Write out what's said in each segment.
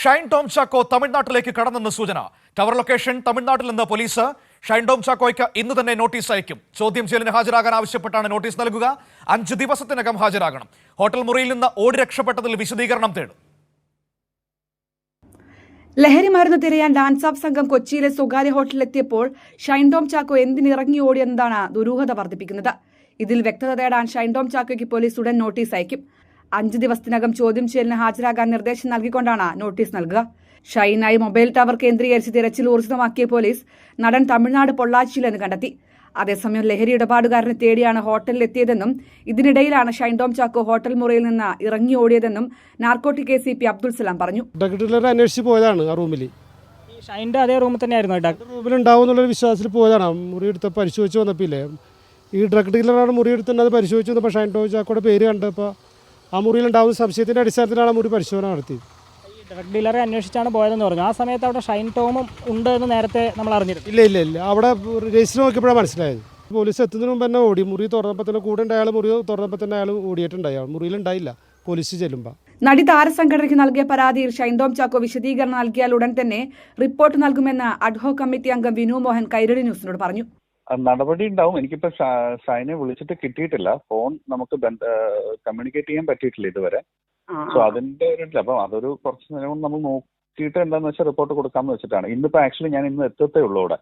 ഷൈൻ ടോം ചാക്കോ തമിഴ്നാട്ടിലേക്ക് കടന്നെന്ന് സൂചന. Tower location തമിഴ്നാട്ടിൽ നിന്ന് പോലീസ് ഷൈൻ ടോം ചാക്കോയ്ക്ക് ഇന്ന് തന്നെ നോട്ടീസ് അയക്കും. ചോദ്യം ചെയ്യലിന് ഹാജരാകാൻ ആവശ്യപ്പെട്ടാണ് നോട്ടീസ് നൽകുക. 5 ദിവസത്തിനകം ഹാജരാകണം. ഹോട്ടൽ മുറിയിൽ നിന്ന് ഓടി രക്ഷപ്പെട്ടതിൽ വിശദീകരണം തേടും. ലഹരി മരുന്ന് തിരയാൻ ഡാൻസ് ഓഫ് സംഘം കൊച്ചിയിലെ സ്വകാര്യ ഹോട്ടലിലെത്തിയപ്പോൾ ഷൈൻ ടോം ചാക്കോ എന്തിനിറങ്ങി ഓടിയെന്നതാണ് ദുരൂഹത വർദ്ധിപ്പിക്കുന്നത്. ഇതിൽ വ്യക്തത തേടാൻ ഷൈൻ ടോം ചാക്കോയ്ക്ക് പോലീസ് ഉടൻ നോട്ടീസ് അയക്കും. 5 ദിവസത്തിനകം ചോദ്യം ചെയ്യലിന് ഹാജരാകാൻ നിർദ്ദേശം നൽകിക്കൊണ്ടാണ് നോട്ടീസ് നൽകുക. ഷൈനായി മൊബൈൽ ടവർ കേന്ദ്രീകരിച്ച് തിരച്ചിൽ ഊർജിതമാക്കിയ പോലീസ് നടൻ തമിഴ്നാട് പൊള്ളാച്ചിയിലെന്ന് കണ്ടെത്തി. അതേസമയം ലഹരി ഇടപാടുകാരനെ തേടിയാണ് ഹോട്ടലിലെത്തിയതെന്നും ഇതിനിടയിലാണ് ഷൈൻ ടോം ചാക്കോ ഹോട്ടൽ മുറിയിൽ നിന്ന് ഇറങ്ങി ഓടിയതെന്നും നാർക്കോട്ടിക് ACP അബ്ദുൾ സലാം പറഞ്ഞു. അന്വേഷിച്ച് പോയതാണ് ആ റൂമിൽ. ഷൈൻ്റെ അതേ റൂമിൽ തന്നെയായിരുന്നു റൂമിലുണ്ടാവും എന്നുള്ളൊരു വിശ്വാസത്തിൽ പോയതാണ്. മുറിയെടുത്ത് പരിശോധിച്ച് വന്നപ്പില്ലേ ഈ ഡ്രഗ് ഡീലറാണ് മുറിയെടുത്തുന്നത്. പരിശോധിച്ച് വന്നപ്പോൾ ഷൈൻ ടോം ചാക്കോയുടെ പേര് കണ്ടപ്പോൾ ആ മുറിയിലുണ്ടാവുന്ന സംശയത്തിൻ്റെ അടിസ്ഥാനത്തിലാണ് മുറി പരിശോധന നടത്തിയത്. ഡ്രഗ് ഡീലറെ അന്വേഷിച്ചാണ് പോയതെന്ന് പറഞ്ഞു. ആ സമയത്ത് അവിടെ ഷൈൻ ടോമും ഉണ്ട് എന്ന് നേരത്തെ നമ്മൾ അറിഞ്ഞിരുന്നു. ഇല്ല അവിടെ രജിസ്റ്റർ നോക്കിയപ്പോഴാണ് മനസ്സിലായത്. പോലീസ് എത്തുന്നതിന് മുമ്പ് തന്നെ ഓടി. മുറി തുറന്നപ്പോൾ തന്നെ കൂടെ ഉണ്ടായ മുറി തുറന്നപ്പോൾ തന്നെ അയാൾ ഓടിയിട്ടുണ്ടായി. മുറിയിലുണ്ടായില്ല പോലീസ് ചെല്ലുമ്പോൾ. നടി താരസംഘടനയ്ക്ക് നൽകിയ പരാതിയിൽ ഷൈൻ ടോം ചാക്കോ വിശദീകരണം നൽകിയാൽ ഉടൻ തന്നെ റിപ്പോർട്ട് നൽകുമെന്ന് അഡ്ഹോക് കമ്മിറ്റി അംഗം വിനു മോഹൻ കൈരളി ന്യൂസിനോട് പറഞ്ഞു. നടപടി ഉണ്ടാവും. എനിക്കിപ്പോ ഷൈനെ വിളിച്ചിട്ട് കിട്ടിയിട്ടില്ല. ഫോൺ നമുക്ക് കമ്മ്യൂണിക്കേറ്റ് ചെയ്യാൻ പറ്റിയിട്ടില്ല ഇതുവരെ. സോ അതിന്റെ അപ്പം അതൊരു കുറച്ച് നേരം നമ്മൾ നോക്കിയിട്ട് എന്താന്ന് വെച്ചാൽ റിപ്പോർട്ട് കൊടുക്കാമെന്ന് വെച്ചിട്ടാണ്. ഇന്നിപ്പോ ആക്ച്വലി ഞാൻ ഇന്ന് എത്തത്തേ ഉള്ളൂ ഇവിടെ.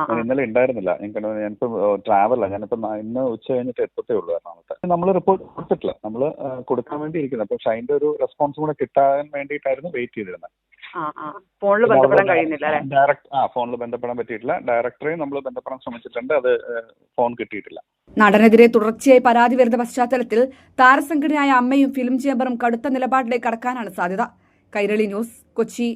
ഞാൻ ഇന്നലെ ഉണ്ടായിരുന്നില്ല. ഞാനിപ്പോ ട്രാവലാ. ഞാനിപ്പോ ഇന്ന് ഉച്ച കഴിഞ്ഞിട്ട് എത്തത്തേ ഉള്ളൂ എറണാകുളത്ത്. നമ്മൾ റിപ്പോർട്ട് കൊടുത്തിട്ടില്ല. നമ്മൾ കൊടുക്കാൻ വേണ്ടി ഇരിക്കുന്നത്. അപ്പൊ ഷൈൻ്റെ ഒരു റെസ്പോൺസ് കൂടെ കിട്ടാൻ വേണ്ടിയിട്ടായിരുന്നു വെയിറ്റ് ചെയ്തിരുന്നത്. ഫോണിൽ ബന്ധപ്പെടാൻ കഴിയുന്നില്ല. ഫോണിൽ ബന്ധപ്പെടാൻ പറ്റിയിട്ടില്ല. ഡയറക്ടറെയും നമ്മൾ ബന്ധപ്പെടാൻ ശ്രമിച്ചിട്ടുണ്ട്. അത് ഫോൺ കിട്ടിയിട്ടില്ല. നടനെതിരെ തുടർച്ചയായി പരാതി വരുന്ന പശ്ചാത്തലത്തിൽ താരസംഘടനയായ അമ്മയും ഫിലിം ചേംബറും കടുത്ത നിലപാടിലേക്ക് കടക്കാനാണ് സാധ്യത. കൈരളി ന്യൂസ്, കൊച്ചി.